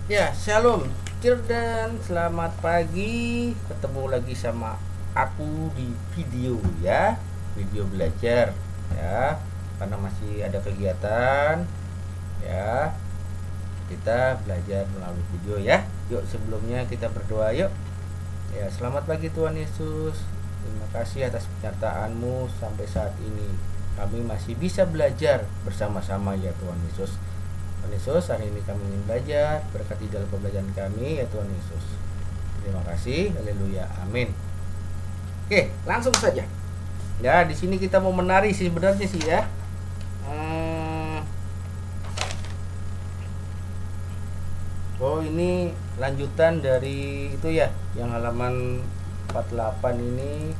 Ya, shalom, dan selamat pagi. Ketemu lagi sama aku di video ya, video belajar ya. Karena masih ada kegiatan ya, kita belajar melalui video ya. Yuk, sebelumnya kita berdoa yuk. Ya, selamat pagi Tuhan Yesus. Terima kasih atas penyertaan-Mu sampai saat ini. Kami masih bisa belajar bersama-sama ya Tuhan Yesus. Tuhan Yesus, hari ini kami ingin belajar, berkati dalam pembelajaran kami ya Tuhan Yesus. Terima kasih, haleluya, amin. Oke, langsung saja. Ya, di sini kita mau menari sih sebenarnya sih ya. Oh, ini lanjutan dari itu ya, yang halaman 48 ini.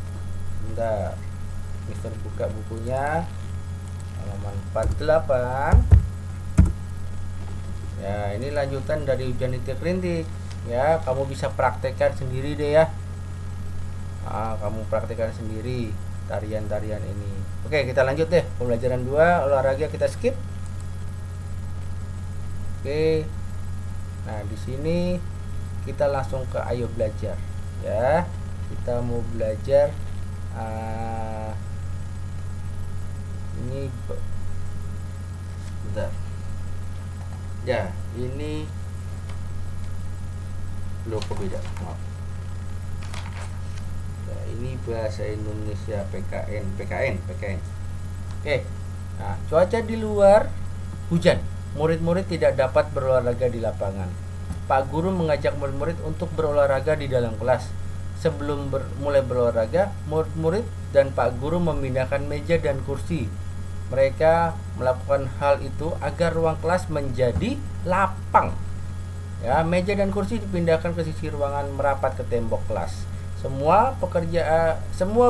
Bentar, Mister buka bukunya. Halaman 48. Ya, ini lanjutan dari ujian rintik-rintik. Ya, kamu bisa praktekkan sendiri deh ya. Kamu praktekkan sendiri tarian-tarian ini. Oke, kita lanjut deh. Pembelajaran 2, olahraga kita skip. Oke. Nah, di sini kita langsung ke ayo belajar. Ya, kita mau belajar ini bentar. Ya, ini lo kok beda, maaf. Ya, ini bahasa Indonesia PKN. Oke. Nah, cuaca di luar hujan. Murid-murid tidak dapat berolahraga di lapangan. Pak guru mengajak murid-murid untuk berolahraga di dalam kelas. Sebelum mulai berolahraga, murid-murid dan Pak guru memindahkan meja dan kursi. Mereka melakukan hal itu agar ruang kelas menjadi lapang. Ya, meja dan kursi dipindahkan ke sisi ruangan merapat ke tembok kelas. Semua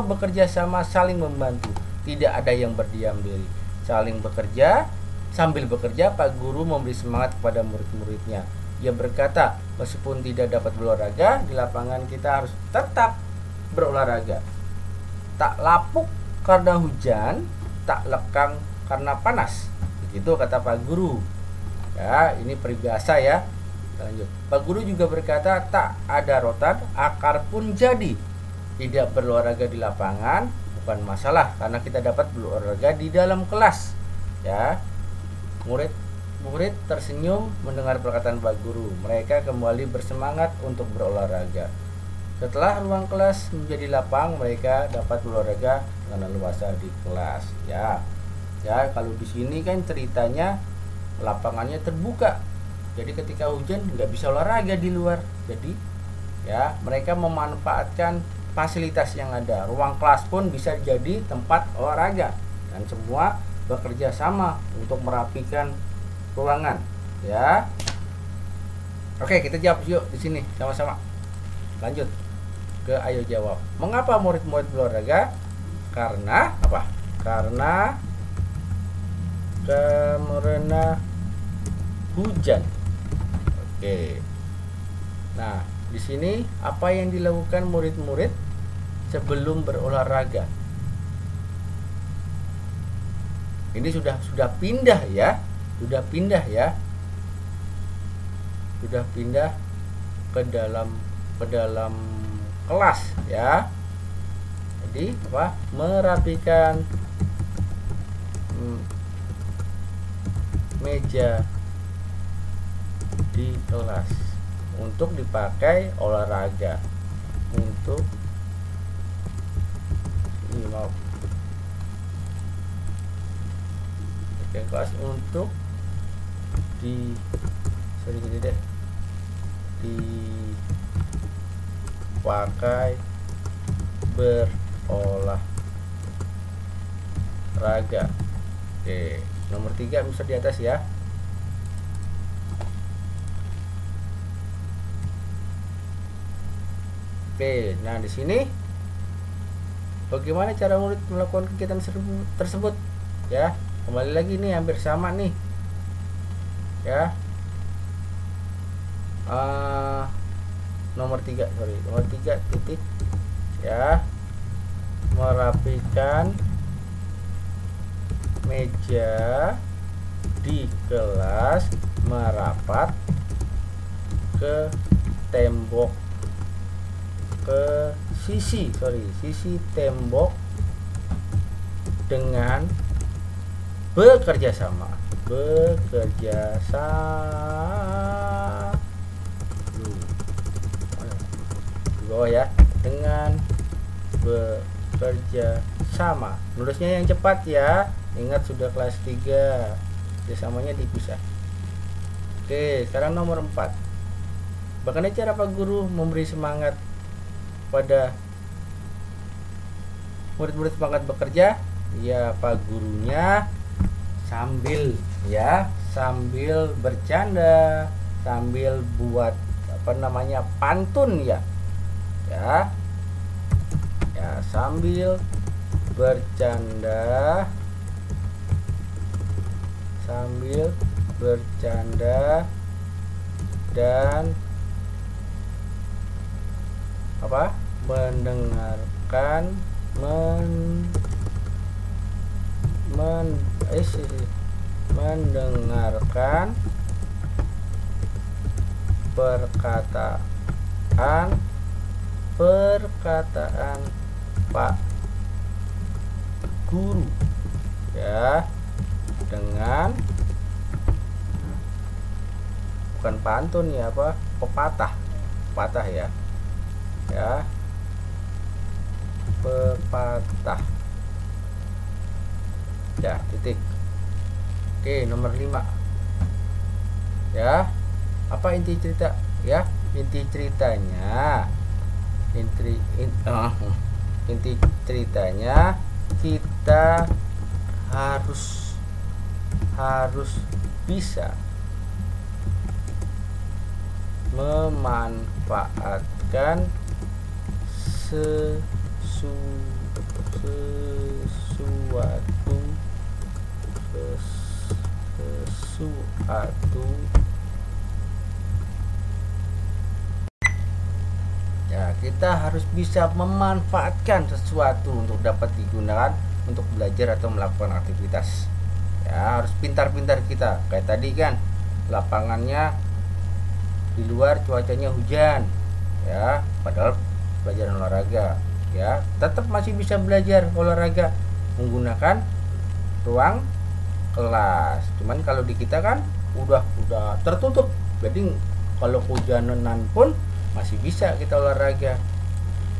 bekerja sama, saling membantu. Tidak ada yang berdiam diri. Saling bekerja, sambil bekerja Pak guru memberi semangat kepada murid-muridnya. Ia berkata, meskipun tidak dapat berolahraga di lapangan, kita harus tetap berolahraga. Tak lapuk karena hujan, tak lekang karena panas. Begitu kata Pak guru. Ya, ini peribahasa ya. Lanjut. Pak guru juga berkata, tak ada rotan, akar pun jadi. Tidak berolahraga di lapangan bukan masalah, karena kita dapat berolahraga di dalam kelas. Ya. Murid tersenyum mendengar perkataan Pak guru. Mereka kembali bersemangat untuk berolahraga. Setelah ruang kelas menjadi lapang, mereka dapat berolahraga dengan leluasa di kelas. Ya, kalau di sini kan ceritanya lapangannya terbuka. Jadi ketika hujan nggak bisa olahraga di luar. Jadi ya mereka memanfaatkan fasilitas yang ada. Ruang kelas pun bisa jadi tempat olahraga dan semua bekerja sama untuk merapikan ruangan. Ya, oke, kita jawab yuk di sini sama-sama. Lanjut ke ayo jawab. Mengapa murid-murid berolahraga? Karena apa? Karena hujan. Oke. Nah, di sini apa yang dilakukan murid-murid sebelum berolahraga? Ini sudah pindah ya. Sudah pindah ke dalam kelas ya. Jadi apa? Merapikan meja di kelas untuk dipakai olahraga. Untuk kelas untuk dipakai berolahraga. Oke, nomor 3 bisa di atas ya. Oke, nah di sini bagaimana cara murid melakukan kegiatan tersebut? Ya, kembali lagi nih, hampir sama nih. Ya. Nomor 3 titik ya, merapikan meja di kelas merapat ke tembok, ke sisi tembok dengan bekerja sama di bawah ya, dengan bekerja sama. Nulisnya yang cepat ya, ingat sudah kelas 3, kerjasamanya dipisah. Oke, sekarang nomor 4. Bagaimana cara Pak Guru memberi semangat pada murid-murid semangat bekerja? Ya, Pak Gurunya sambil bercanda, sambil buat pantun ya, sambil bercanda, dan mendengarkan perkataan Pak Guru ya, dengan bukan pantun ya, pepatah ya, pepatah ya, titik. Oke, nomor 5 ya, apa inti cerita ya? Inti ceritanya kita harus bisa memanfaatkan sesuatu ya, kita harus bisa memanfaatkan sesuatu untuk dapat digunakan untuk belajar atau melakukan aktivitas ya. Harus pintar-pintar kita, kayak tadi kan lapangannya di luar cuacanya hujan ya, padahal pelajaran olahraga ya, tetap masih bisa belajar olahraga menggunakan ruang kelas. Cuman kalau di kita kan udah tertutup, jadi kalau hujanan pun masih bisa kita olahraga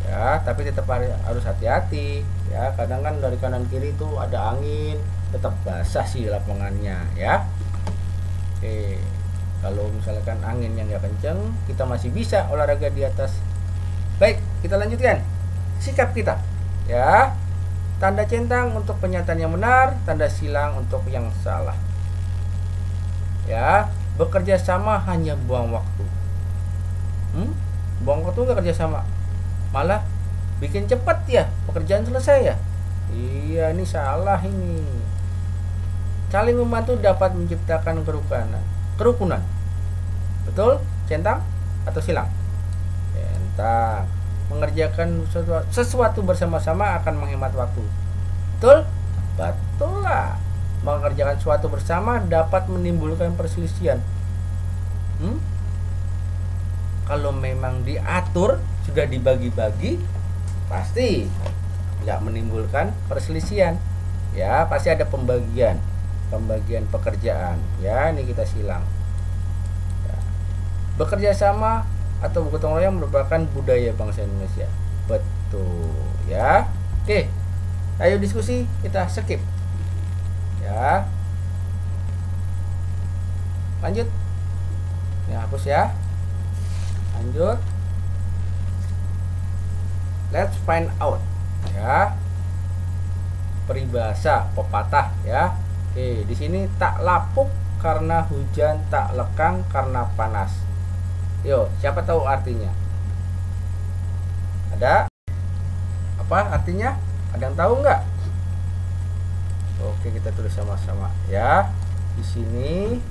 ya, tapi tetap harus hati-hati ya, kadang kan dari kanan kiri tuh ada angin, tetap basah sih lapangannya ya. Oke, kalau misalkan angin yang nggak kenceng, kita masih bisa olahraga di atas. Baik, kita lanjutkan sikap kita ya. Tanda centang untuk pernyataan yang benar, tanda silang untuk yang salah ya. Bekerja sama hanya buang waktu. Buang waktu nggak kerja sama, malah bikin cepat ya, pekerjaan selesai ya. Iya, ini salah ini. Saling membantu dapat menciptakan kerukunan. Betul? Centang atau silang? Centang. Mengerjakan sesuatu bersama-sama akan menghemat waktu. Betul? Betul lah. Mengerjakan sesuatu bersama dapat menimbulkan perselisihan. Kalau memang diatur, sudah dibagi-bagi, pasti nggak menimbulkan perselisihan ya, pasti ada pembagian pekerjaan ya. Ini kita silang ya. Bekerja sama atau gotong royong merupakan budaya bangsa Indonesia. Betul ya. Oke, ayo diskusi, kita skip ya. Lanjut ya, hapus ya. Lanjut, let's find out ya, peribahasa pepatah ya. Oke, di sini tak lapuk karena hujan, tak lekang karena panas. Yo, siapa tahu artinya? Ada? Apa artinya? Ada yang tahu nggak? Oke, kita tulis sama-sama ya. Di sini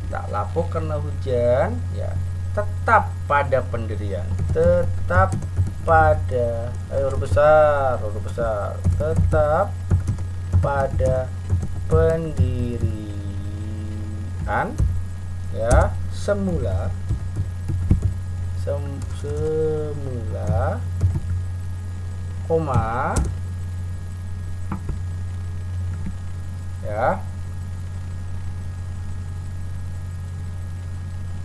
tak lapuk karena hujan ya, tetap pada pendirian, tetap pada huruf besar, tetap pada pendirian ya, semula semula, koma, ya.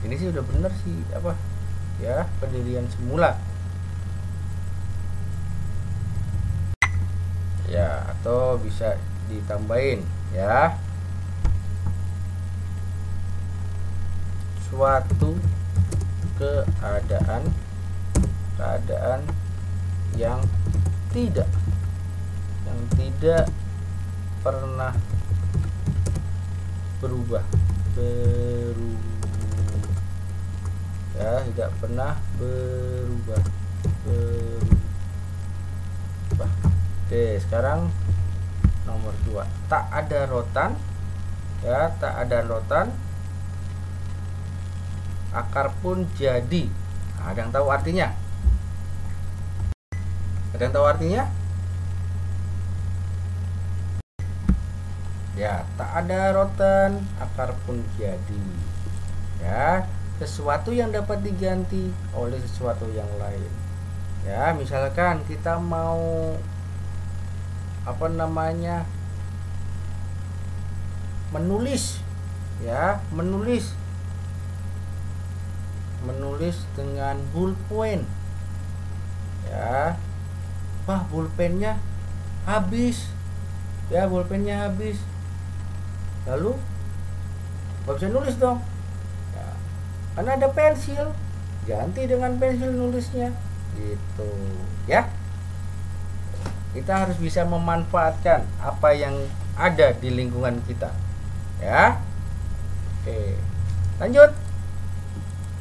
Ini sih udah bener sih, apa ya, pendirian semula ya, atau bisa ditambahin ya, suatu keadaan yang tidak pernah berubah ya, tidak pernah berubah. Oke, sekarang nomor 2, tak ada rotan ya, tak ada rotan, akar pun jadi. Nah, ada yang tahu artinya? Ada yang tahu artinya? Ya, tak ada rotan, akar pun jadi. Ya, sesuatu yang dapat diganti oleh sesuatu yang lain. Ya, misalkan kita mau menulis ya, menulis dengan pulpen ya. Wah, pulpennya habis ya, pulpennya habis, lalu nggak bisa nulis dong ya, karena ada pensil, ganti dengan pensil nulisnya gitu ya. Kita harus bisa memanfaatkan apa yang ada di lingkungan kita ya. Oke, lanjut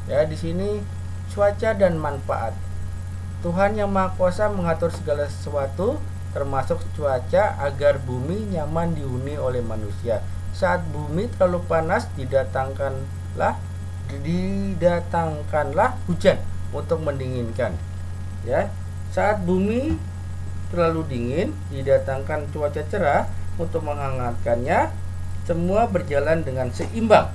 ya. Di sini cuaca dan manfaat. Tuhan yang Maha Kuasa mengatur segala sesuatu termasuk cuaca agar bumi nyaman dihuni oleh manusia. Saat bumi terlalu panas, didatangkanlah hujan untuk mendinginkan ya. Saat bumi terlalu dingin, didatangkan cuaca cerah untuk menghangatkannya. Semua berjalan dengan seimbang.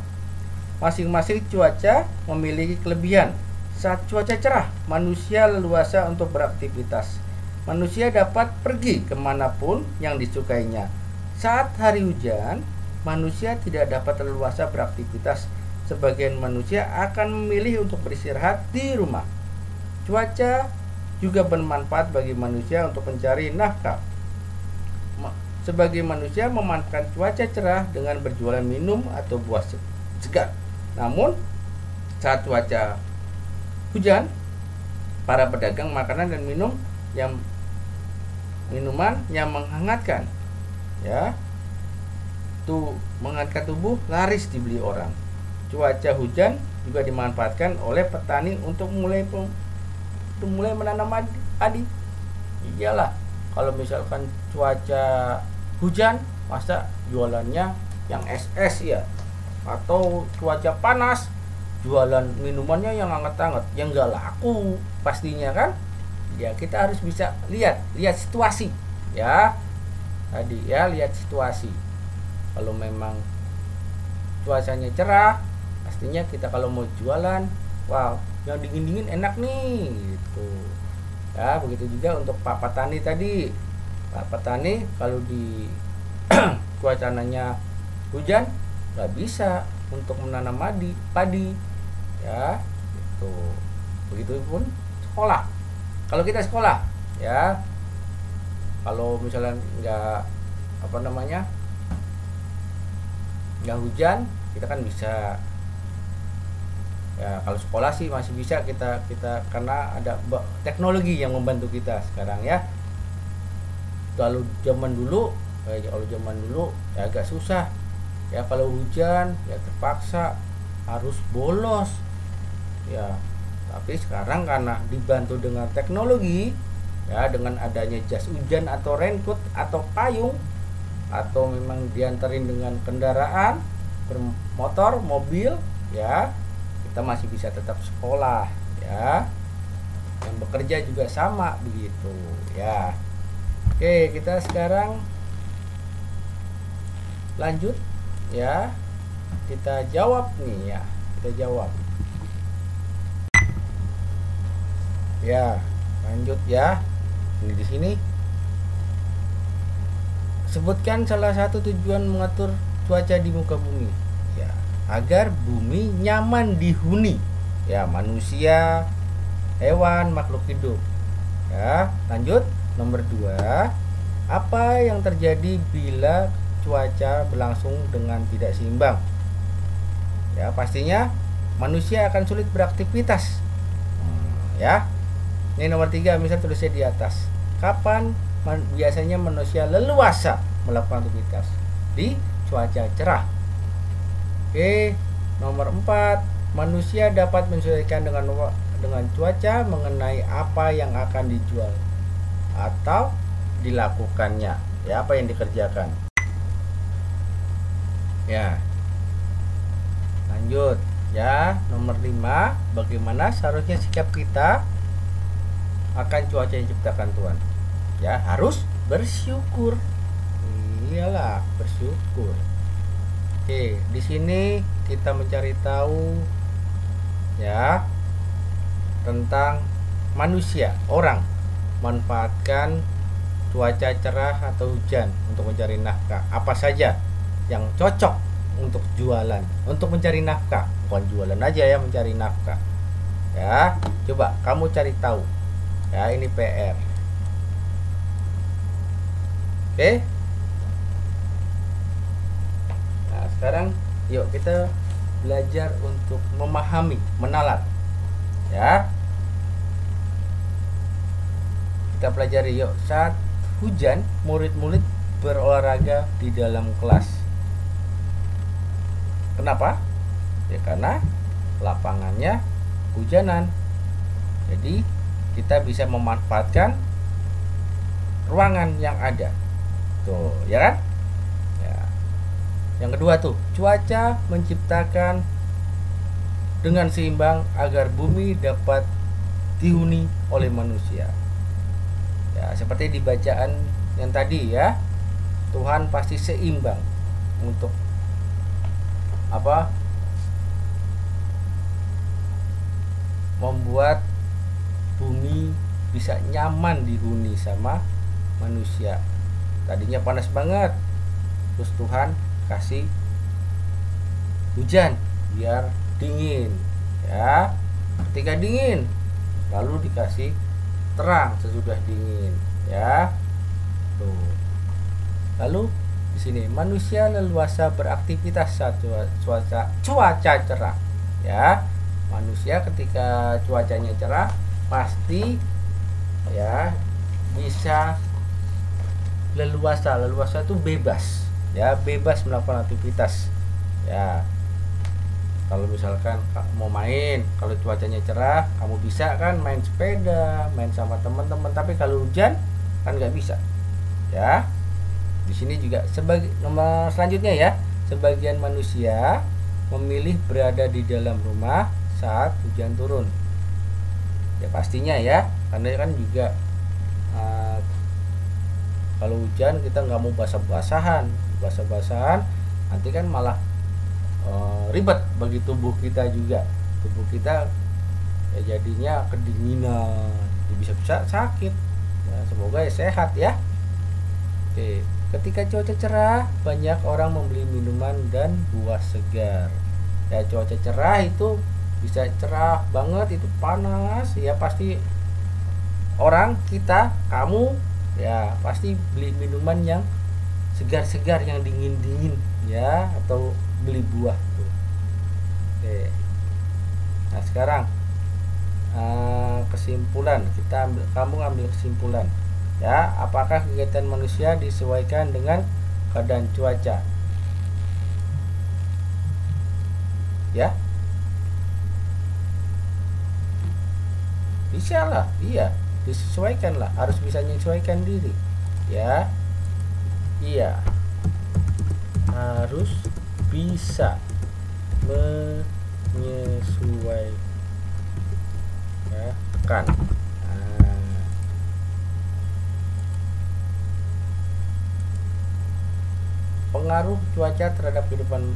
Masing-masing cuaca memiliki kelebihan. Saat cuaca cerah, manusia leluasa untuk beraktivitas. Manusia dapat pergi kemanapun yang disukainya. Saat hari hujan, manusia tidak dapat leluasa beraktivitas. Sebagian manusia akan memilih untuk beristirahat di rumah. Cuaca juga bermanfaat bagi manusia untuk mencari nafkah. Sebagai manusia memanfaatkan cuaca cerah dengan berjualan minum atau buah segar. Namun saat cuaca hujan, para pedagang makanan dan minuman yang menghangatkan ya, menghangatkan tubuh laris dibeli orang. Cuaca hujan juga dimanfaatkan oleh petani untuk mulai menanam padi. Iyalah, kalau misalkan cuaca hujan, masa jualannya yang es ya, atau cuaca panas jualan minumannya yang hangat-hangat, yang nggak laku pastinya kan ya. Kita harus bisa lihat situasi ya, tadi ya, lihat situasi. Kalau memang cuacanya cerah, pastinya kita kalau mau jualan, wow, yang dingin-dingin enak nih gitu ya. Begitu juga untuk Pak Petani tadi. Pak Petani kalau di cuacanya hujan nggak bisa untuk menanam padi ya gitu. Begitupun sekolah. Kalau kita sekolah ya, kalau misalnya nggak hujan, kita kan bisa ya. Kalau sekolah sih masih bisa kita karena ada teknologi yang membantu kita sekarang ya. Kalau zaman dulu ya agak susah ya, kalau hujan ya terpaksa harus bolos ya. Tapi sekarang karena dibantu dengan teknologi ya, dengan adanya jas hujan atau raincoat atau payung, atau memang diantarin dengan kendaraan bermotor, mobil ya, kita masih bisa tetap sekolah ya. Yang bekerja juga sama begitu ya. Oke, kita sekarang lanjut ya. Kita jawab nih ya, kita jawab. Ya, lanjut ya. Ini di sini sebutkan salah satu tujuan mengatur cuaca di muka bumi. Ya, agar bumi nyaman dihuni. Ya, manusia, hewan, makhluk hidup. Ya, lanjut. Nomor 2, apa yang terjadi bila cuaca berlangsung dengan tidak seimbang? Ya, pastinya manusia akan sulit beraktivitas. Ya. Ini nomor 3, misal tulisnya di atas. Kapan biasanya manusia leluasa melakukan aktivitas? Di cuaca cerah. Oke, nomor 4, manusia dapat menyesuaikan dengan cuaca mengenai apa yang akan dijual atau dilakukannya. Ya, apa yang dikerjakan. Ya. Lanjut. Ya, nomor 5, bagaimana seharusnya sikap kita akan cuaca yang diciptakan Tuhan? Ya, harus bersyukur. Iyalah, bersyukur. Oke, di sini kita mencari tahu ya tentang manusia, orang manfaatkan cuaca cerah atau hujan untuk mencari nafkah. Apa saja yang cocok untuk jualan, untuk mencari nafkah, bukan jualan aja ya, mencari nafkah. Ya, coba kamu cari tahu. Ya, ini PR. Oke. Nah, sekarang yuk kita belajar untuk memahami, menalat. Ya. Kita pelajari yuk. Saat hujan, murid-murid berolahraga di dalam kelas. Kenapa? Ya karena lapangannya hujanan. Jadi kita bisa memanfaatkan ruangan yang ada. Tuh, ya kan? Ya. Yang kedua tuh, cuaca menciptakan dengan seimbang agar bumi dapat dihuni oleh manusia. Ya, seperti di bacaan yang tadi ya. Tuhan pasti seimbang untuk apa? Membuat bumi bisa nyaman dihuni sama manusia. Tadinya panas banget, terus Tuhan kasih hujan biar dingin ya. Ketika dingin lalu dikasih terang sesudah dingin ya. Tuh. Lalu di sini manusia leluasa beraktivitas saat cuaca cerah ya. Manusia ketika cuacanya cerah pasti ya bisa leluasa itu bebas ya, bebas melakukan aktivitas ya. Kalau misalkan mau main, kalau cuacanya cerah kamu bisa kan main sepeda, main sama teman-teman. Tapi kalau hujan kan nggak bisa ya. Di sini juga sebagai nomor selanjutnya ya, sebagian manusia memilih berada di dalam rumah saat hujan turun. Ya pastinya ya, karena kan juga kalau hujan kita nggak mau basah-basahan nanti kan malah ribet bagi tubuh kita juga. Tubuh kita ya jadinya kedinginan, bisa sakit ya, semoga ya sehat ya. Oke, ketika cuaca cerah banyak orang membeli minuman dan buah segar ya. Cuaca cerah itu bisa cerah banget, itu panas ya, pasti orang kita, kamu ya pasti beli minuman yang segar-segar, yang dingin-dingin ya, atau beli buah tuh. Oke. Nah sekarang kesimpulan, kamu ambil kesimpulan ya, apakah kegiatan manusia disesuaikan dengan keadaan cuaca ya? Bisa lah, iya, disesuaikan lah, harus bisa menyesuaikan diri ya. Iya, harus bisa menyesuaikan. Pengaruh cuaca terhadap kehidupan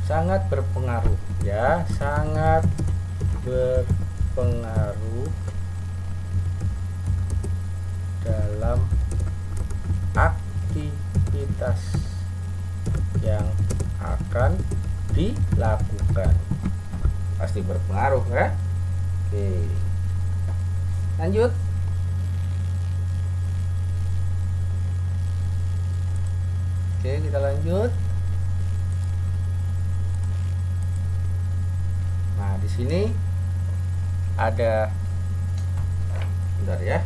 sangat berpengaruh ya, sangat berpengaruh dalam aktivitas yang akan dilakukan. Pasti berpengaruh ya. Oke, lanjut. Oke, kita lanjut. Nah, di sini ada, bentar ya.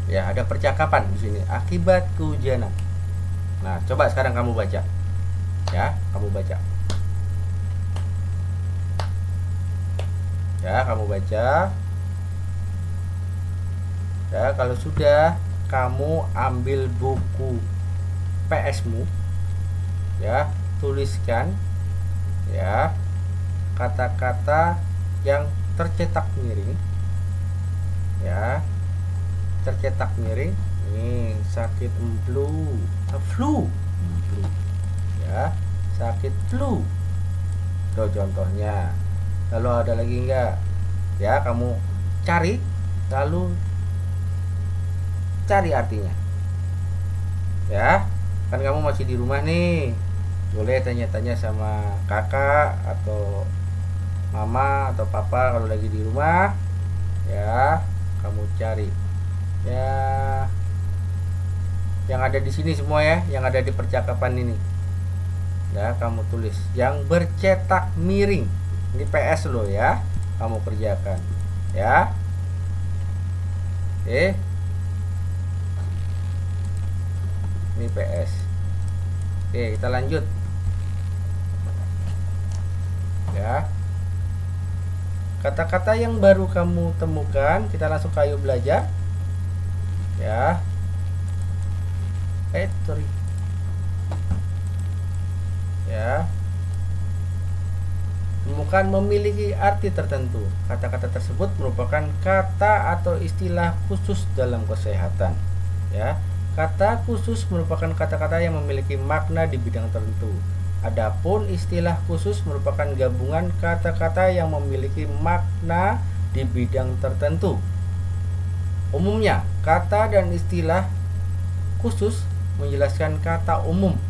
Ya, ada percakapan di sini. Akibat kehujanan. Nah, coba sekarang kamu baca. Ya, kamu baca. Ya, kamu baca. Ya, kalau sudah, kamu ambil buku PS-mu. Ya, tuliskan ya kata-kata yang tercetak miring. Ya, tercetak miring. Ini sakit flu ya, sakit flu itu contohnya. Lalu ada lagi enggak ya, kamu cari, lalu cari artinya ya. Kan kamu masih di rumah nih, boleh tanya-tanya sama kakak atau mama atau papa kalau lagi di rumah ya. Kamu cari ya yang ada di sini semua ya, yang ada di percakapan ini ya. Kamu tulis yang bercetak miring. Ini PS lo ya, kamu kerjakan ya. Oke, ini PS. Oke, kita lanjut ya. Kata-kata yang baru kamu temukan, kita langsung ke ayo belajar ya. Sorry ya. Temukan memiliki arti tertentu. Kata-kata tersebut merupakan kata atau istilah khusus dalam kesehatan ya. Kata khusus merupakan kata-kata yang memiliki makna di bidang tertentu. Adapun istilah khusus merupakan gabungan kata-kata yang memiliki makna di bidang tertentu. Umumnya, kata dan istilah khusus menjelaskan kata umum.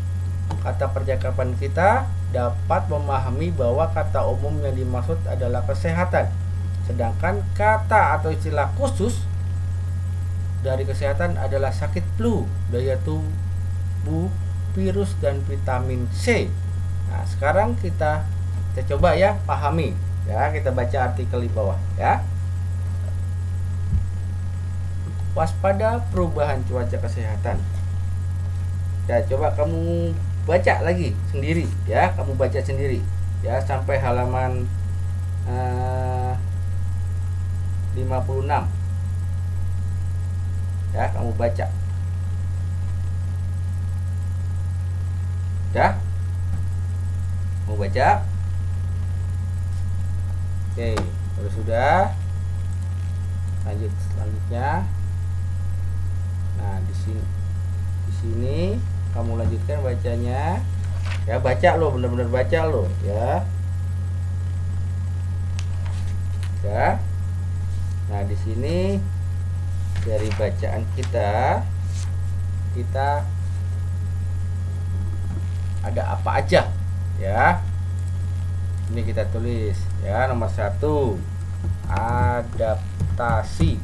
Kata percakapan kita dapat memahami bahwa kata umum yang dimaksud adalah kesehatan. Sedangkan kata atau istilah khusus dari kesehatan adalah sakit flu, daya tubuh, virus, dan vitamin C. Nah, sekarang kita coba ya pahami ya. Kita baca artikel di bawah ya. Waspada perubahan cuaca kesehatan. Ya, coba kamu baca lagi sendiri ya. Kamu baca sendiri ya sampai halaman 56 ya. Kamu baca ya. Mau baca? Oke, kalau sudah, lanjut selanjutnya. Nah, di sini kamu lanjutkan bacanya ya. Baca lo, benar-benar baca lo ya. Ya. Nah, di sini dari bacaan kita ada apa aja ya. Ini kita tulis ya. Nomor 1, adaptasi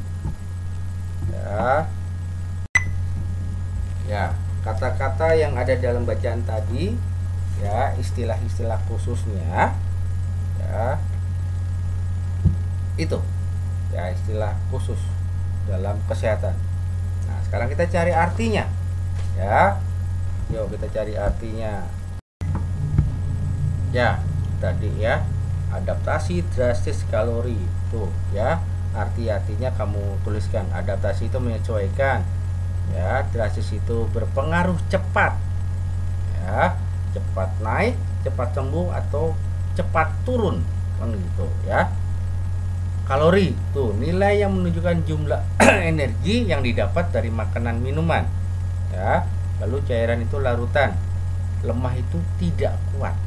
ya. Ya, kata-kata yang ada dalam bacaan tadi ya, istilah-istilah khususnya ya, itu ya istilah khusus dalam kesehatan. Nah, sekarang kita cari artinya ya. Yuk kita cari artinya ya. Tadi ya, adaptasi drastis kalori tuh ya. Artinya kamu tuliskan. Adaptasi itu menyesuaikan ya, drastis itu berpengaruh cepat ya, cepat naik, cepat sembuh, atau cepat turun kan gitu ya. Kalori tuh nilai yang menunjukkan jumlah energi yang didapat dari makanan minuman ya. Lalu cairan itu larutan, lemah itu tidak kuat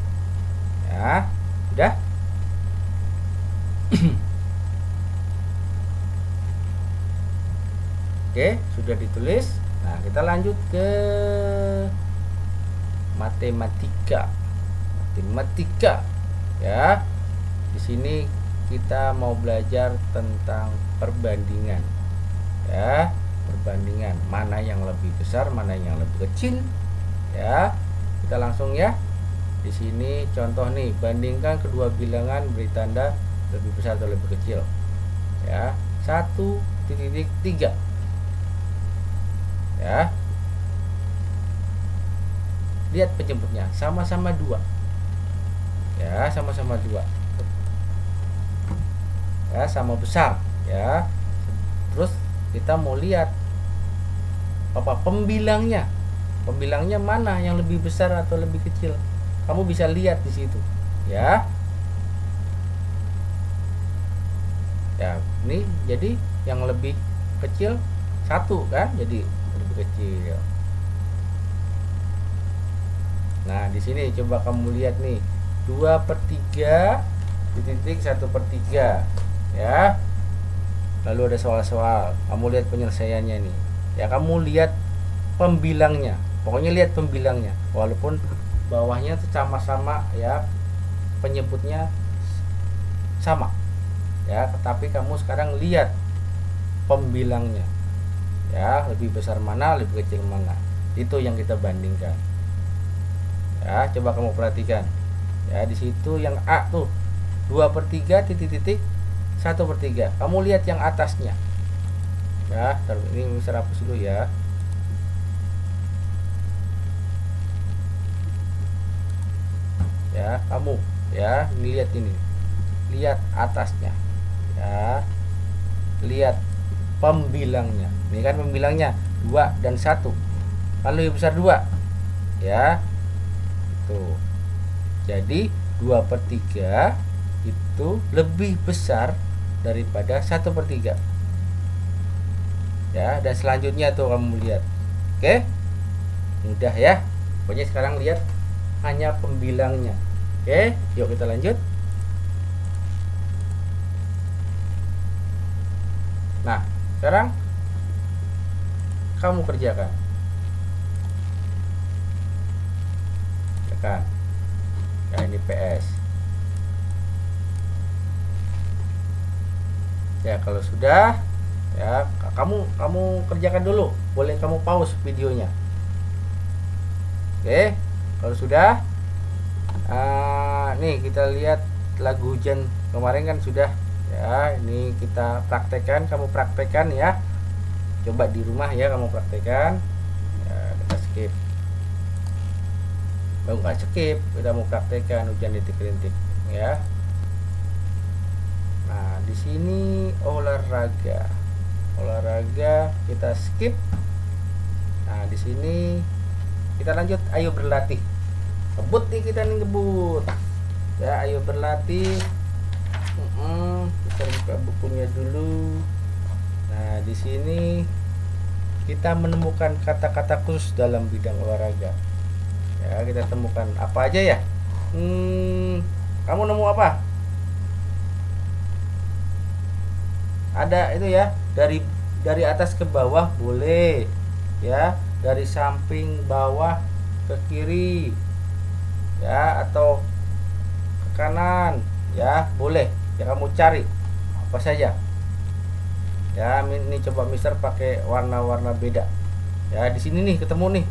ya. Udah Oke, sudah ditulis. Nah, kita lanjut ke matematika. Matematika ya. Di sini kita mau belajar tentang perbandingan. Ya, perbandingan mana yang lebih besar, mana yang lebih kecil. Ya. Kita langsung ya. Di sini contoh nih, bandingkan kedua bilangan beri tanda lebih besar atau lebih kecil. Ya, 1,3. Ya, lihat penjemputnya sama-sama 2. Ya, sama-sama 2. Ya, sama besar ya. Terus kita mau lihat apa pembilangnya. Pembilangnya mana yang lebih besar atau lebih kecil. Kamu bisa lihat di situ ya. Ya, ini jadi yang lebih kecil 1 kan, jadi lebih kecil. Nah, di sini coba kamu lihat nih, 2/3 titik 1/3 ya. Lalu ada soal-soal, kamu lihat penyelesaiannya nih ya. Kamu lihat pembilangnya, pokoknya lihat pembilangnya, walaupun bawahnya sama-sama ya, penyebutnya sama ya, tetapi kamu sekarang lihat pembilangnya ya, lebih besar mana, lebih kecil mana, itu yang kita bandingkan ya. Coba kamu perhatikan ya, di situ yang A tuh 2/3 titik 1/3. Kamu lihat yang atasnya ya. Ini bisa hapus dulu ya. Ya, kamu ya, lihat ini, lihat atasnya ya, lihat pembilangnya. Ini kan pembilangnya 2 dan 1, kan lebih besar 2 ya. Tuh, jadi 2/3 itu lebih besar daripada 1/3 ya. Dan selanjutnya tuh kamu lihat. Oke, mudah ya. Pokoknya sekarang lihat hanya pembilangnya. Oke, yuk kita lanjut. Nah, sekarang kamu kerjakan. Tekan. Ya, ini PS. Ya, kalau sudah ya, kamu kerjakan dulu. Boleh kamu pause videonya. Oke, kalau sudah nih kita lihat lagu hujan kemarin kan sudah ya. Ini kita praktekkan, kamu praktekkan ya. Coba di rumah ya, kamu praktekkan ya. Kita skip. Nggak skip, kita mau praktekkan hujan rintik-rintik ya. Nah, di sini olahraga kita skip. Nah, di sini kita lanjut, ayo berlatih. Ngebut nih, kita nih ngebut ya, ayo berlatih. Kita buka bukunya dulu. Nah, di sini kita menemukan kata-kata khusus dalam bidang olahraga ya. Kita temukan apa aja ya. Kamu nemu apa? Ada itu ya, dari atas ke bawah boleh ya, dari samping bawah ke kiri ya, atau ke kanan ya, boleh ya. Kamu cari apa saja ya. Ini coba Mister pakai warna-warna beda ya. Di sini nih ketemu nih,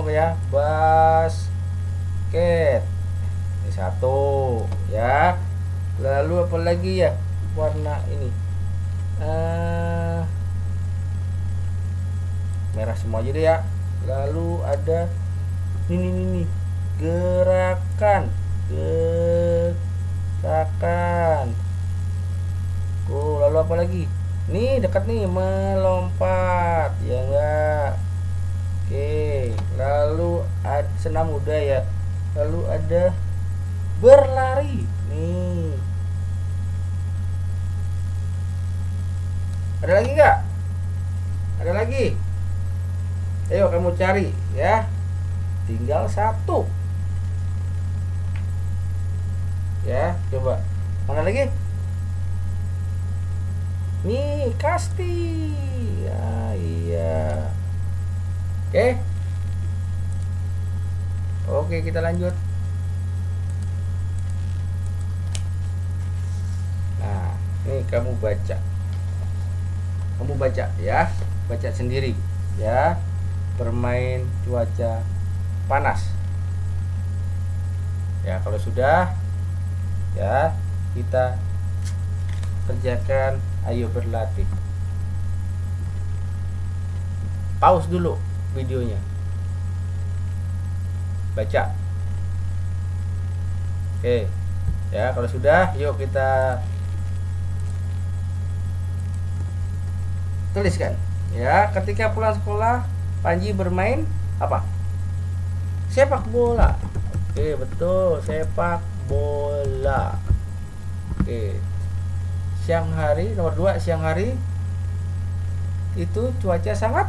ya, basket ini 1 ya. Lalu apa lagi ya, warna ini merah semua aja deh ya. Lalu ada ini gerakan. Lalu apa lagi? Nih dekat nih, melompat ya enggak. Oke, lalu ada senam muda ya. Lalu ada berlari nih. Ada lagi nggak? Ada lagi? Ayo kamu cari ya. Tinggal 1 ya. Coba mana lagi? Nih, kasti ya, Iya. Oke. Oke, kita lanjut. Nah, ini kamu baca. Kamu baca ya, baca sendiri ya. Bermain cuaca panas. Ya, kalau sudah ya, kita kerjakan. Ayo berlatih. Pause dulu videonya. Baca. Oke. Ya, kalau sudah, yuk kita tuliskan. Ya, ketika pulang sekolah, Panji bermain apa? Sepak bola. Oke, betul, sepak bola. Oke. Siang hari, nomor 2, siang hari itu cuaca sangat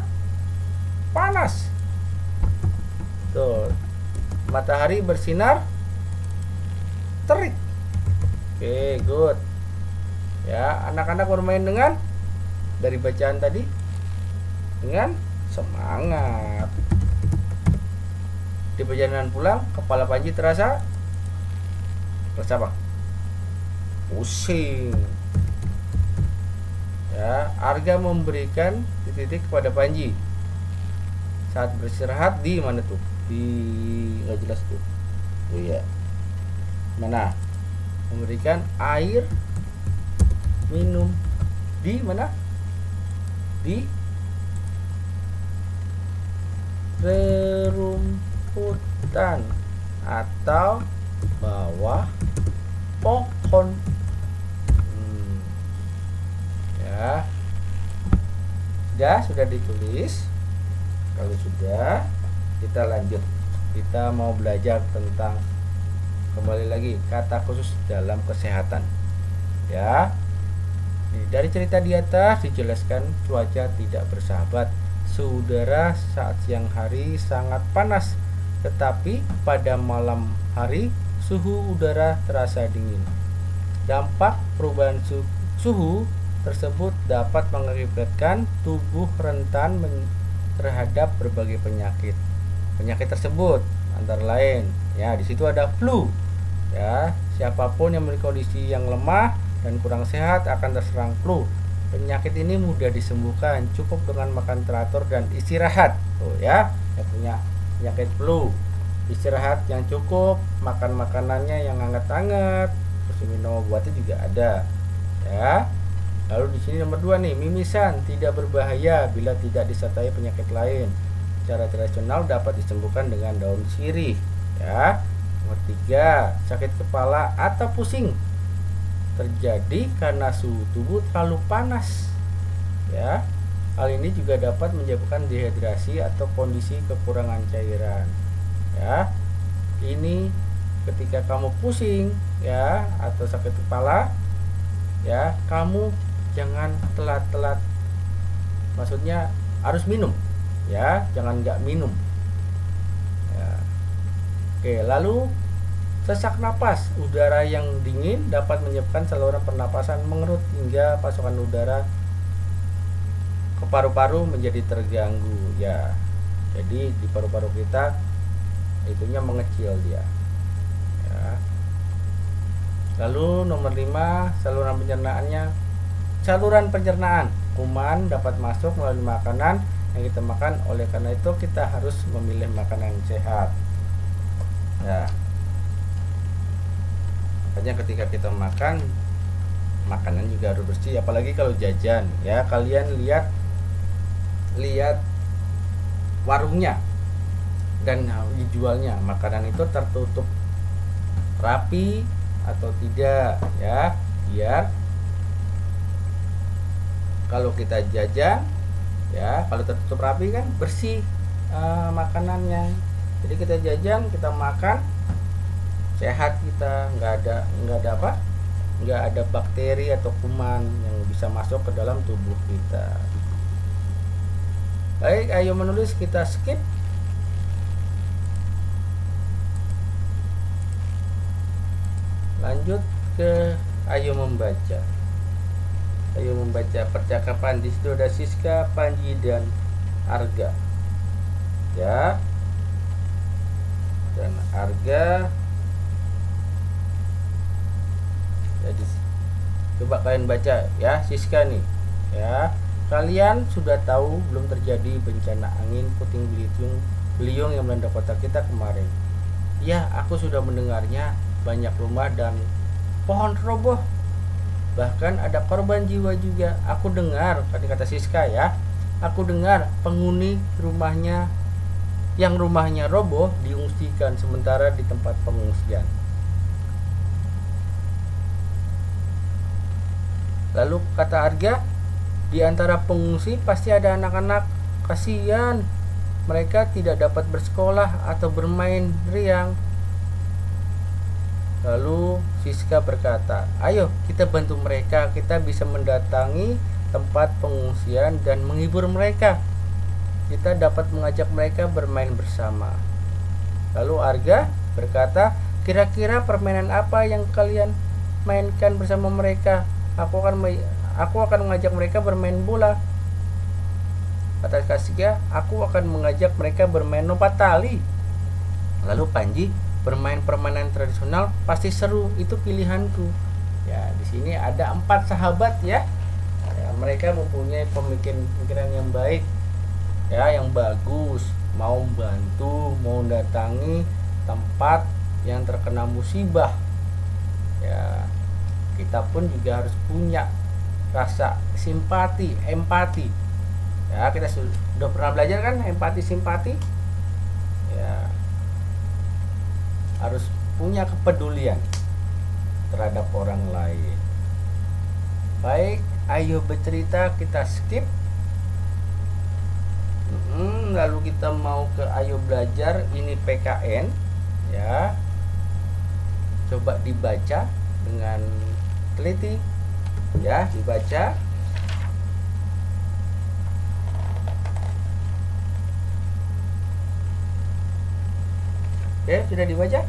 panas. Tuh. Matahari bersinar terik. Oke, good. Ya, anak-anak bermain dengan, dari bacaan tadi, dengan semangat. Di perjalanan pulang, kepala Panji terasa apa? Pusing. Ya, Arga memberikan titik-titik kepada Panji saat beristirahat di mana tuh? Di nggak jelas tuh. Oh iya. Mana? Memberikan air minum di mana? Di rerumputan atau bawah pohon. Ya, sudah ditulis. Kalau sudah, kita lanjut. Kita mau belajar tentang, kembali lagi, kata khusus dalam kesehatan. Ya. Dari cerita di atas dijelaskan cuaca tidak bersahabat. Saudara, saat siang hari sangat panas, tetapi pada malam hari suhu udara terasa dingin. Dampak perubahan suhu tersebut dapat mengakibatkan tubuh rentan terhadap berbagai penyakit. Penyakit tersebut antara lain, ya, di situ ada flu. Ya, siapapun yang memiliki kondisi yang lemah dan kurang sehat akan terserang flu. Penyakit ini mudah disembuhkan, cukup dengan makan teratur dan istirahat. Tuh ya, yang punya penyakit flu, istirahat yang cukup, makan makanannya yang hangat-hangat, terus minum obatnya juga ada. Ya. Lalu di sini nomor 2 nih, mimisan tidak berbahaya bila tidak disertai penyakit lain. Secara tradisional dapat disembuhkan dengan daun sirih. Ya. Nomor 3, sakit kepala atau pusing terjadi karena suhu tubuh terlalu panas. Ya. Hal ini juga dapat menyebabkan dehidrasi atau kondisi kekurangan cairan. Ya. Ini ketika kamu pusing ya atau sakit kepala, ya, kamu jangan telat-telat. Maksudnya harus minum, ya, jangan nggak minum. Ya. Oke, lalu sesak napas. Udara yang dingin dapat menyebabkan saluran pernapasan mengerut hingga pasokan udara ke paru-paru menjadi terganggu. Ya, jadi di paru-paru kita itunya mengecil dia. Ya. Lalu nomor 5, saluran pencernaan. Kuman dapat masuk melalui makanan yang kita makan. Oleh karena itu kita harus memilih makanan sehat. Ya. Makanya ketika kita makan, makanan juga harus bersih, apalagi kalau jajan. Ya, kalian lihat warungnya dan dijualnya makanan itu tertutup rapi atau tidak, ya, biar kalau kita jajan, ya, kalau tertutup rapi kan bersih makanannya. Jadi kita jajan, kita makan sehat, kita nggak ada bakteri atau kuman yang bisa masuk ke dalam tubuh kita. Baik, ayo menulis, kita skip. Lanjut ke ayo membaca. Ayo membaca percakapan. Di situ ada Siska, Panji, dan Arga, ya. Dan Arga, jadi coba kalian baca ya, Siska nih ya. Kalian sudah tahu belum terjadi bencana angin puting beliung yang melanda kota kita kemarin? Ya, aku sudah mendengarnya. Banyak rumah dan pohon roboh, bahkan ada korban jiwa juga. Aku dengar, kata Siska ya, aku dengar penghuni yang rumahnya roboh diungsikan sementara di tempat pengungsian. Lalu kata Arga, di antara pengungsi pasti ada anak-anak. Kasihan, mereka tidak dapat bersekolah atau bermain riang. Lalu Siska berkata, ayo kita bantu mereka. Kita bisa mendatangi tempat pengungsian dan menghibur mereka. Kita dapat mengajak mereka bermain bersama. Lalu Arga berkata, kira-kira permainan apa yang kalian mainkan bersama mereka? Aku akan mengajak mereka bermain bola. Kata Siska, aku akan mengajak mereka bermain lompat tali. Lalu Panji, bermain permainan tradisional pasti seru, itu pilihanku. Ya, di sini ada 4 sahabat ya. Mereka mempunyai pemikiran yang baik, ya, yang bagus, mau membantu, mau datangi tempat yang terkena musibah. Ya, kita pun juga harus punya rasa simpati, empati. Ya, kita sudah pernah belajar kan empati, simpati. Ya, harus punya kepedulian terhadap orang lain. Baik, ayo bercerita, kita skip. Lalu kita mau ke ayo belajar, ini PKN ya. Coba dibaca dengan teliti ya, dibaca. Oke, sudah dibaca?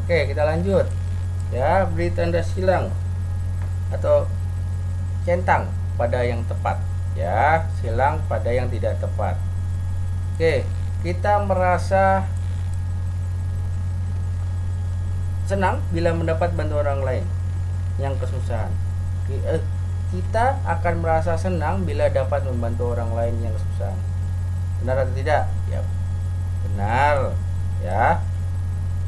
Oke, kita lanjut ya. Beri tanda silang atau centang pada yang tepat ya, silang pada yang tidak tepat. Oke, kita merasa senang bila mendapat bantuan orang lain yang kesusahan. Kita akan merasa senang bila dapat membantu orang lain yang kesusahan. Benar atau tidak? Ya, benar ya.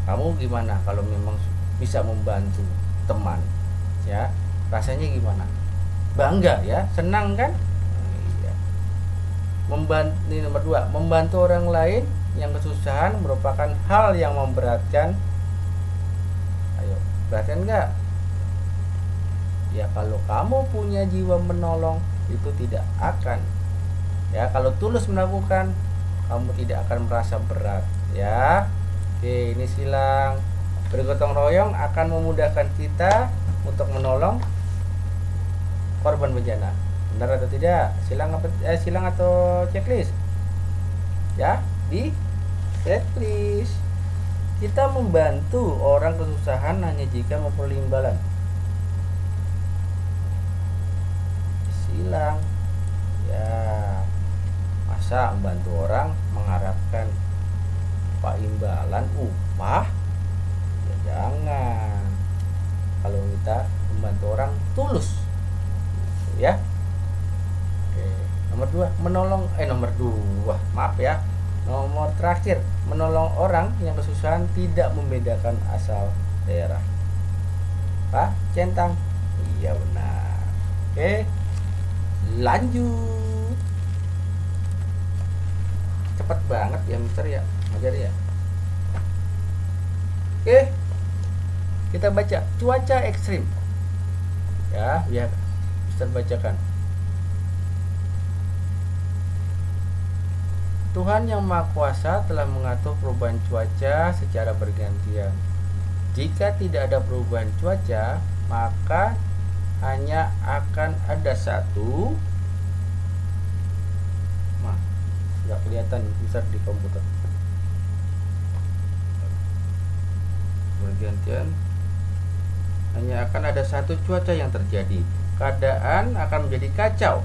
Kamu gimana kalau memang bisa membantu teman ya? Rasanya gimana? Bangga ya, senang kan? Iya. Ini nomor 2, membantu orang lain yang kesusahan merupakan hal yang memberatkan. Ayo, beratkan enggak? Ya, kalau kamu punya jiwa menolong, itu tidak akan, ya, kalau tulus melakukan, kamu tidak akan merasa berat ya. Oke, ini silang. Bergotong royong akan memudahkan kita untuk menolong korban bencana. Benar atau tidak? Silang atau checklist? Ya, di checklist. Kita membantu orang kesusahan hanya jika memperoleh imbalan. Silang. Ya, masa membantu orang mengharapkan imbalan upah? Ya jangan. Kalau kita membantu orang tulus ya. Oke, nomor 2 maaf ya, nomor terakhir, menolong orang yang kesusahan tidak membedakan asal daerah. Pak, centang. Iya benar. Oke, lanjut. Cepat banget ya Mister ya, ngajar ya. Oke, kita baca cuaca ekstrim ya, biar Mister bacakan. Tuhan Yang Maha Kuasa telah mengatur perubahan cuaca secara bergantian. Jika tidak ada perubahan cuaca, maka hanya akan ada satu. Nggak kelihatan besar di komputer. Bergantian, hanya akan ada satu cuaca yang terjadi. Keadaan akan menjadi kacau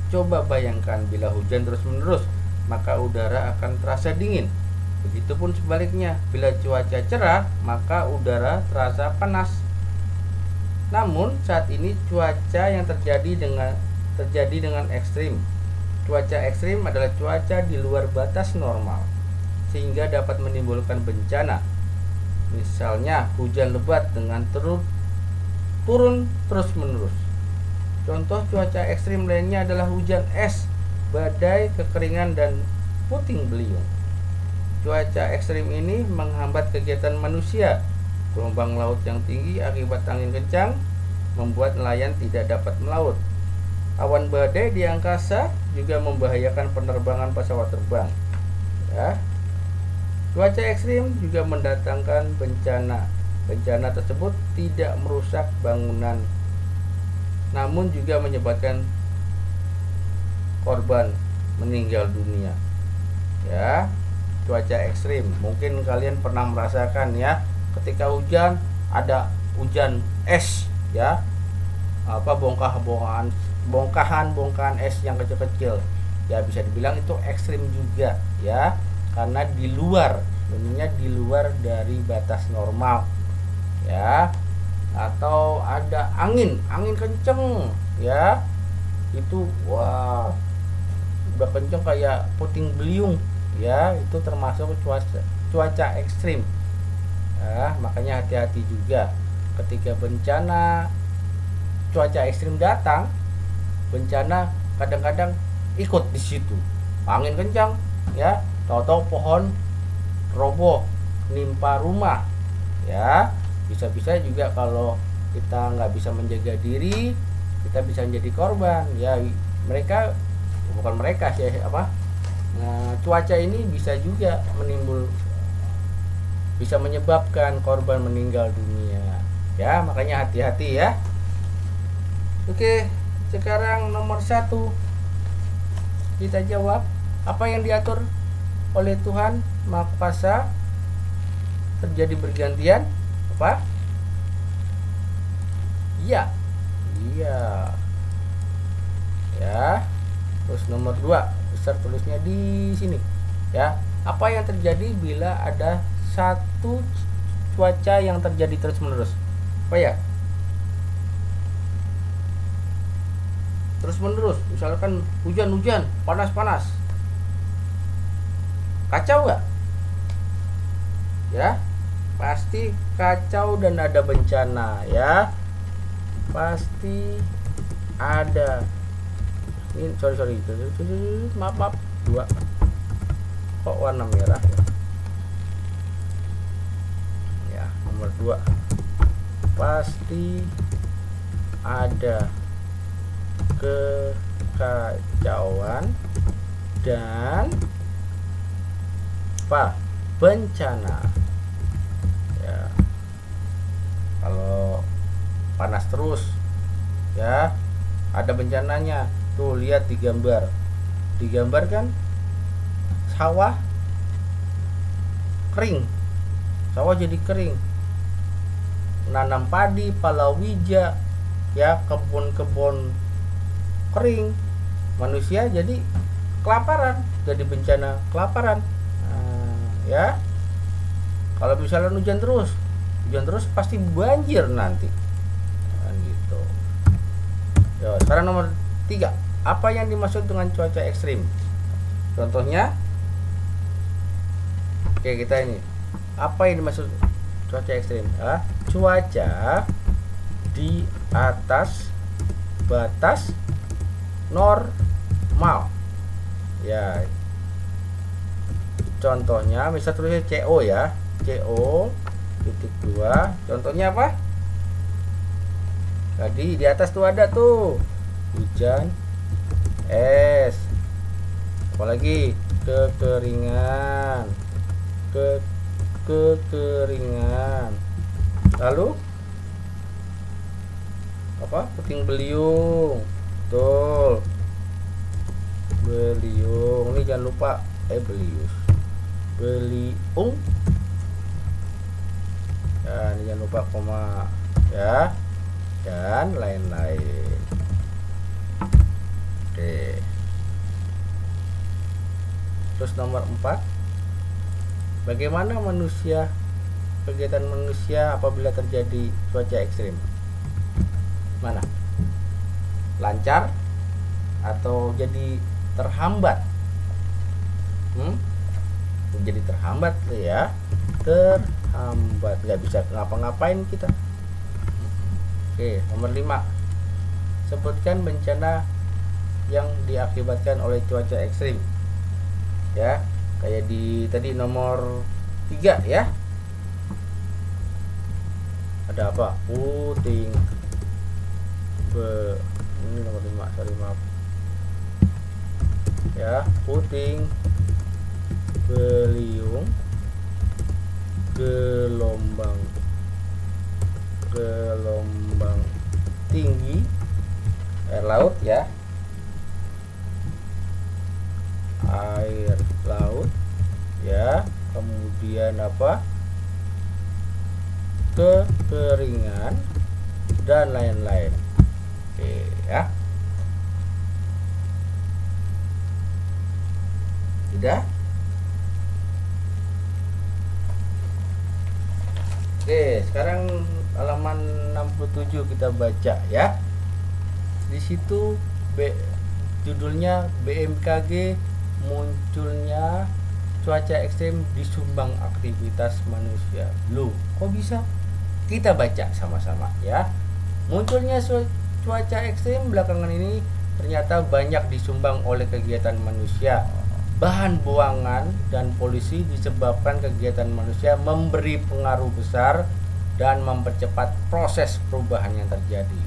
Coba bayangkan bila hujan terus-menerus, maka udara akan terasa dingin. Begitupun sebaliknya, bila cuaca cerah, maka udara terasa panas. Namun saat ini cuaca yang terjadi dengan ekstrim. Cuaca ekstrim adalah cuaca di luar batas normal, sehingga dapat menimbulkan bencana. Misalnya hujan lebat dengan turun terus-menerus. Contoh cuaca ekstrim lainnya adalah hujan es, badai, kekeringan, dan puting beliung. Cuaca ekstrim ini menghambat kegiatan manusia. Gelombang laut yang tinggi akibat angin kencang membuat nelayan tidak dapat melaut. Awan badai di angkasa juga membahayakan penerbangan pesawat terbang. Ya. Cuaca ekstrim juga mendatangkan bencana. Bencana tersebut tidak merusak bangunan, namun juga menyebabkan korban meninggal dunia. Ya, cuaca ekstrim. Mungkin kalian pernah merasakan ya, ketika hujan ada hujan es ya. Bongkahan es yang kecil-kecil. Ya bisa dibilang itu ekstrim juga ya, karena di luar dari batas normal. Ya. Atau ada angin kenceng ya, itu wah udah kenceng kayak puting beliung ya, itu termasuk cuaca ekstrim ya. Makanya hati-hati juga ketika bencana cuaca ekstrim datang. Bencana kadang-kadang ikut di situ, angin kencang ya, tahu-tahu pohon roboh nimpa rumah ya. Bisa-bisa juga kalau kita nggak bisa menjaga diri, kita bisa menjadi korban ya. Cuaca ini bisa menyebabkan korban meninggal dunia ya. Makanya hati-hati ya. Oke, sekarang nomor 1 kita jawab, apa yang diatur oleh Tuhan Maha Kuasa terjadi bergantian? Apa? Iya. Ya. Terus nomor 2, besar tulisnya di sini. Ya. Apa yang terjadi bila ada satu cuaca yang terjadi terus-menerus? Apa ya? Terus-menerus. Misalkan hujan-hujan, panas-panas. Kacau nggak? Ya. Pasti kacau dan ada bencana ya. Pasti ada. Ini sorry. Maaf. 2. Kok warna merah ya? Ya, nomor 2. Pasti ada kekacauan dan bencana. Kalau panas terus ya, ada bencananya. Tuh lihat di gambar kan sawah kering, sawah jadi kering. Nanam padi, palawija ya, kebun-kebun kering. Manusia jadi kelaparan, jadi bencana kelaparan. Ya, kalau misalnya hujan terus pasti banjir nanti kan gitu. Ya, sekarang nomor 3, apa yang dimaksud dengan cuaca ekstrim? Contohnya, oke, kita ini, apa yang dimaksud cuaca ekstrim? Cuaca di atas batas normal ya. Contohnya misal tulisnya CO ya, CO titik 2. Contohnya apa? Tadi di atas tuh ada tuh hujan es, apalagi kekeringan, lalu apa? Puting beliung. Betul, beliung. Ini jangan lupa beliung ya, ini jangan lupa koma ya, dan lain-lain. Oke. Terus nomor 4, bagaimana kegiatan manusia apabila terjadi cuaca ekstrim? Mana? Lancar atau jadi terhambat? Jadi terhambat ya. Terhambat, nggak bisa ngapa-ngapain kita. Oke, nomor 5, sebutkan bencana yang diakibatkan oleh cuaca ekstrim. Ya, kayak di tadi nomor 3 ya. Ada apa? Puting ini nomor 5, sorry maaf. Ya, puting beliung, gelombang tinggi air laut ya, air laut ya, kemudian apa, kekeringan dan lain-lain. Oke ya, sudah. Oke, sekarang halaman 67 kita baca ya. Di situ judulnya BMKG munculnya cuaca ekstrim disumbang aktivitas manusia. Loh, kok bisa? Kita baca sama-sama ya. Munculnya cuaca ekstrim belakangan ini ternyata banyak disumbang oleh kegiatan manusia. Bahan buangan dan polusi disebabkan kegiatan manusia memberi pengaruh besar dan mempercepat proses perubahan yang terjadi.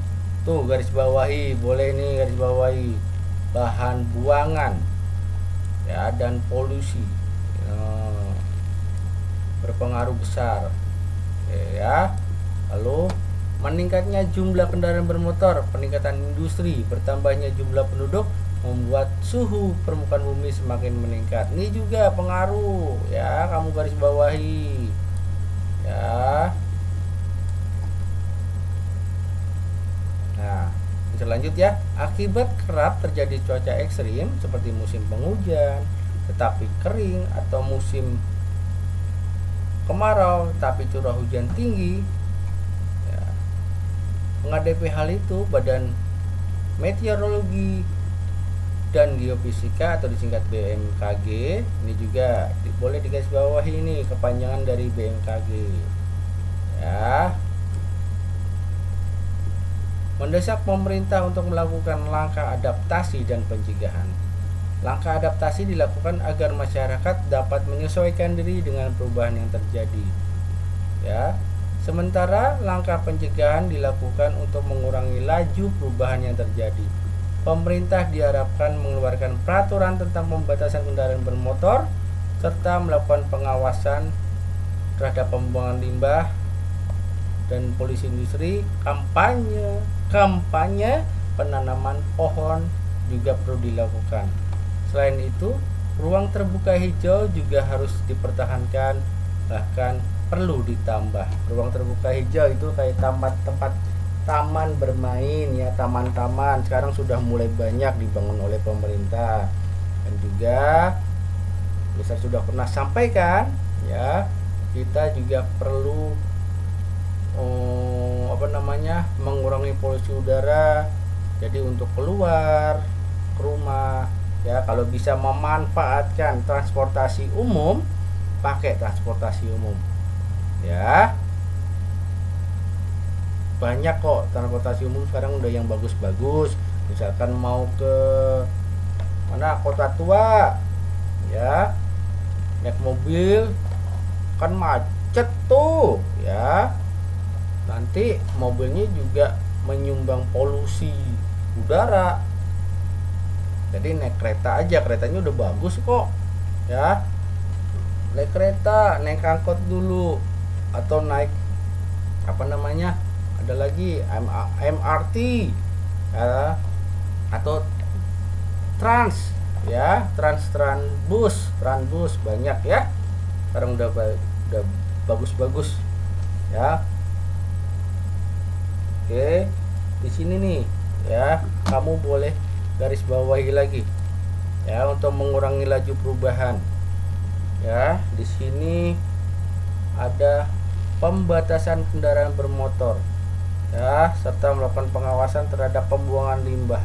Tuh garis bawahi, boleh nih garis bawahi, bahan buangan ya dan polusi berpengaruh besar ya. Lalu meningkatnya jumlah kendaraan bermotor, peningkatan industri, bertambahnya jumlah penduduk membuat suhu permukaan bumi semakin meningkat. Ini juga pengaruh ya, kamu garis bawahi ya. Nah, lanjut ya. Akibat kerap terjadi cuaca ekstrim seperti musim penghujan tetapi kering atau musim kemarau tapi curah hujan tinggi ya. Menghadapi hal itu, Badan Meteorologi dan Geofisika atau disingkat BMKG, ini juga boleh digarisbawahi ini kepanjangan dari BMKG ya, mendesak pemerintah untuk melakukan langkah adaptasi dan pencegahan. Langkah adaptasi dilakukan agar masyarakat dapat menyesuaikan diri dengan perubahan yang terjadi ya. Sementara langkah pencegahan dilakukan untuk mengurangi laju perubahan yang terjadi. Pemerintah diharapkan mengeluarkan peraturan tentang pembatasan kendaraan bermotor serta melakukan pengawasan terhadap pembuangan limbah dan polusi industri. Kampanye penanaman pohon juga perlu dilakukan. Selain itu, ruang terbuka hijau juga harus dipertahankan, bahkan perlu ditambah. Ruang terbuka hijau itu kayak tempat taman bermain ya, taman-taman sekarang sudah mulai banyak dibangun oleh pemerintah. Dan juga bisa sudah pernah sampaikan ya, kita juga perlu mengurangi polusi udara. Jadi untuk keluar ke rumah ya, kalau bisa memanfaatkan transportasi umum, pakai transportasi umum ya. Banyak kok transportasi umum sekarang udah yang bagus-bagus. Misalkan mau ke mana, kota tua ya, naik mobil kan macet tuh ya. Nanti mobilnya juga menyumbang polusi udara. Jadi naik kereta aja, keretanya udah bagus kok ya. Naik kereta, naik angkot dulu, atau naik ada lagi MRT ya, atau trans ya, Transbus banyak ya. Sekarang udah bagus-bagus ya. Oke, di sini nih ya, kamu boleh garis bawahi lagi ya, untuk mengurangi laju perubahan. Ya, di sini ada pembatasan kendaraan bermotor ya, serta melakukan pengawasan terhadap pembuangan limbah.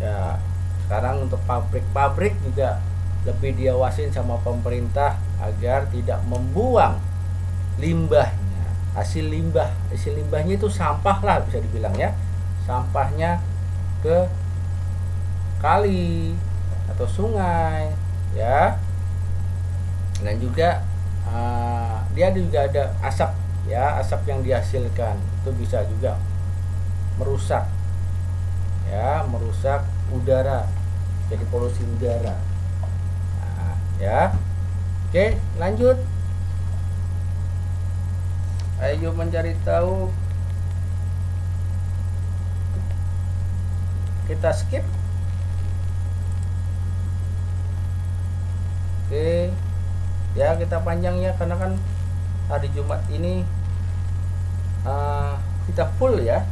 Ya, sekarang untuk pabrik-pabrik juga lebih diawasin sama pemerintah agar tidak membuang limbahnya. Hasil limbahnya itu sampah lah, bisa dibilang ya, sampahnya ke kali atau sungai ya. Dan juga dia juga ada asap ya, asap yang dihasilkan itu bisa juga merusak ya, merusak udara, jadi polusi udara. Nah, ya. Oke, lanjut. Ayo mencari tahu. Kita skip. Oke. Ya, kita panjang ya, karena kan hari Jumat ini kita full ya.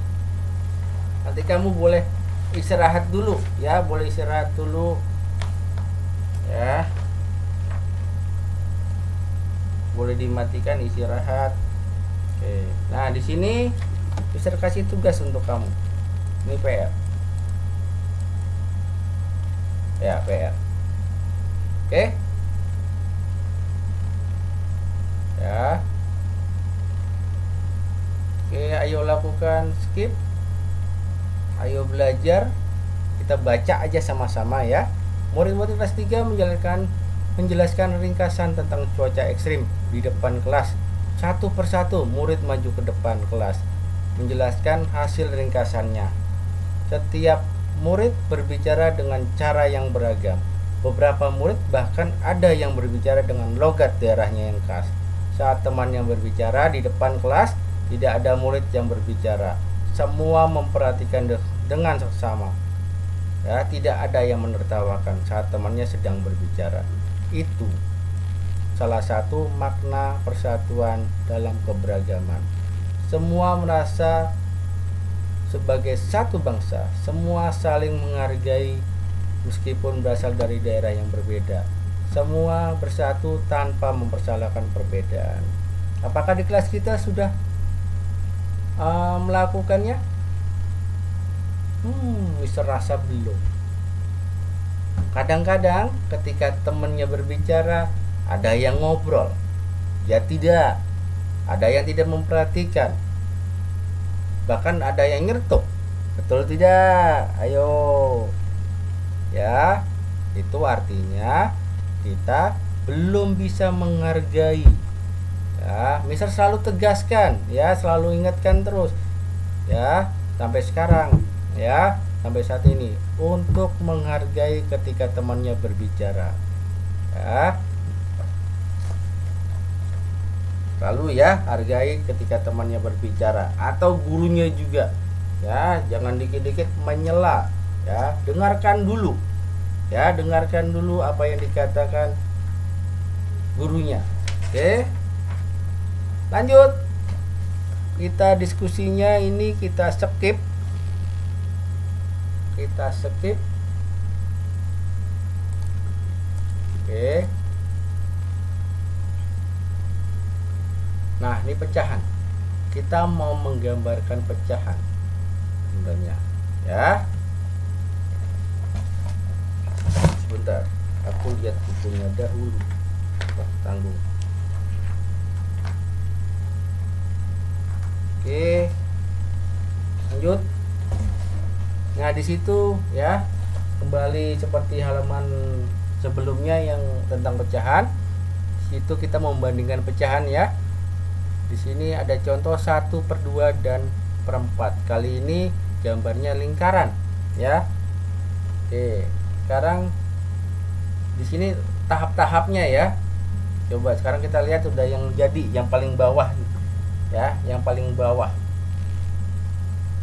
Nanti kamu boleh istirahat dulu ya, boleh istirahat dulu ya, boleh dimatikan istirahat. Oke, nah di sini bisa kasih tugas untuk kamu, ini PR ya, PR. Oke ya, oke, ayo lakukan skip. Ayo belajar, kita baca aja sama-sama ya. Murid-murid kelas 3 menjelaskan ringkasan tentang cuaca ekstrim di depan kelas. Satu persatu murid maju ke depan kelas menjelaskan hasil ringkasannya. Setiap murid berbicara dengan cara yang beragam. Beberapa murid bahkan ada yang berbicara dengan logat daerahnya yang khas. Saat temannya berbicara di depan kelas, tidak ada murid yang berbicara. Semua memperhatikan dengan seksama ya, tidak ada yang menertawakan saat temannya sedang berbicara. Itu salah satu makna persatuan dalam keberagaman. Semua merasa sebagai satu bangsa, semua saling menghargai meskipun berasal dari daerah yang berbeda. Semua bersatu tanpa mempersalahkan perbedaan. Apakah di kelas kita sudah melakukannya? Bisa rasa belum. Kadang-kadang ketika temannya berbicara, ada yang ngobrol, ya tidak, ada yang tidak memperhatikan, bahkan ada yang nyertuk. Betul tidak? Ayo ya, itu artinya kita belum bisa menghargai ya. Misal selalu tegaskan ya, selalu ingatkan terus ya, sampai sekarang ya, sampai saat ini, untuk menghargai ketika temannya berbicara ya. Lalu ya, hargai ketika temannya berbicara atau gurunya juga ya, jangan dikit-dikit menyela ya, dengarkan dulu ya, dengarkan dulu apa yang dikatakan gurunya. Oke, lanjut. Kita diskusinya ini kita skip. Kita skip. Oke. Nah, ini pecahan. Kita mau menggambarkan pecahan sebenarnya ya. Sebentar, aku lihat bukunya dahulu. Tanggung. Oke, lanjut. Nah, di situ ya, kembali seperti halaman sebelumnya yang tentang pecahan. Di situ kita membandingkan pecahan ya. Di sini ada contoh 1/2 dan 1/4. Kali ini gambarnya lingkaran ya. Oke, sekarang di sini tahap-tahapnya ya. Coba sekarang kita lihat sudah yang jadi, yang paling bawah ya, yang paling bawah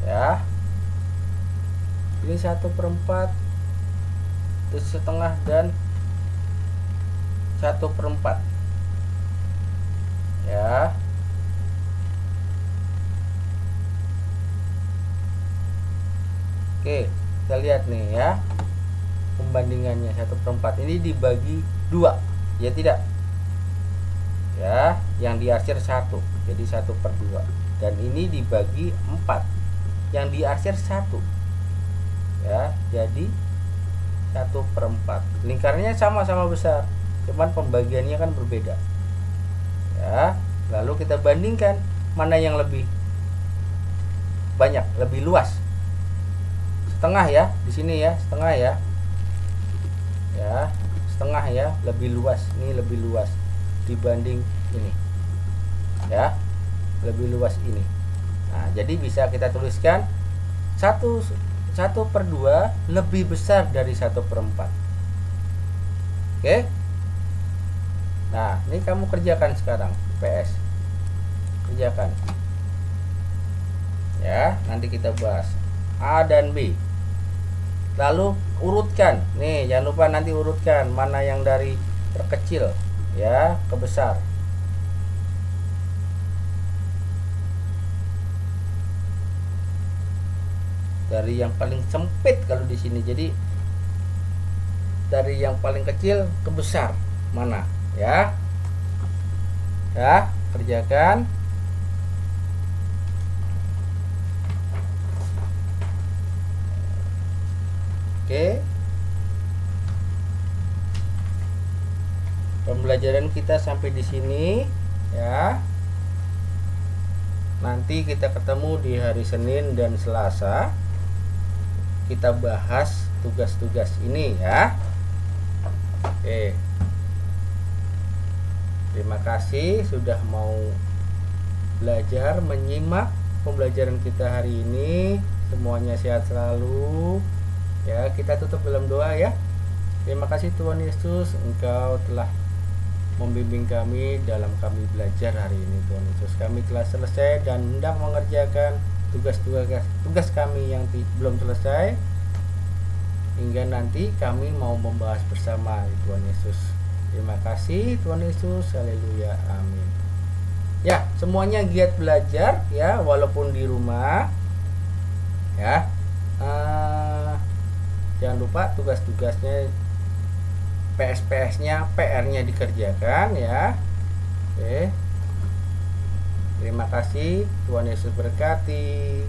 ya. Ini 1/4, itu setengah, dan 1/4 ya. Oke, kita lihat nih ya, pembandingannya 1/4 ini dibagi 2, ya tidak ya, yang diarsir 1 jadi 1/2, dan ini dibagi 4 yang diarsir 1 ya, jadi 1/4. Lingkarannya sama-sama besar, cuman pembagiannya kan berbeda ya. Lalu kita bandingkan mana yang lebih banyak, lebih luas. Setengah ya, di sini ya, setengah ya. Ya, setengah ya, lebih luas. Ini lebih luas dibanding ini. Ya, lebih luas ini. Nah, jadi bisa kita tuliskan 1/2 lebih besar dari 1/4. Oke. Nah, ini kamu kerjakan sekarang PS. Kerjakan. Ya, nanti kita bahas A dan B. Lalu urutkan. Nih, jangan lupa nanti urutkan mana yang dari terkecil ya ke besar. Dari yang paling sempit kalau di sini. Jadi dari yang paling kecil ke besar mana ya? Ya, kerjakan. Oke. Pembelajaran kita sampai di sini ya. Nanti kita ketemu di hari Senin dan Selasa. Kita bahas tugas-tugas ini ya. Oke. Terima kasih sudah mau belajar, menyimak pembelajaran kita hari ini. Semuanya sehat selalu. Ya, kita tutup dalam doa ya. Terima kasih Tuhan Yesus, Engkau telah membimbing kami dalam kami belajar hari ini. Tuhan Yesus, kami telah selesai dan hendak mengerjakan tugas kami yang belum selesai, hingga nanti kami mau membahas bersama Tuhan Yesus. Terima kasih Tuhan Yesus, haleluya, amin. Ya, semuanya giat belajar ya, walaupun di rumah ya. Jangan lupa tugas-tugasnya, PS-nya, PR-nya dikerjakan ya. Oke. Terima kasih, Tuhan Yesus berkati.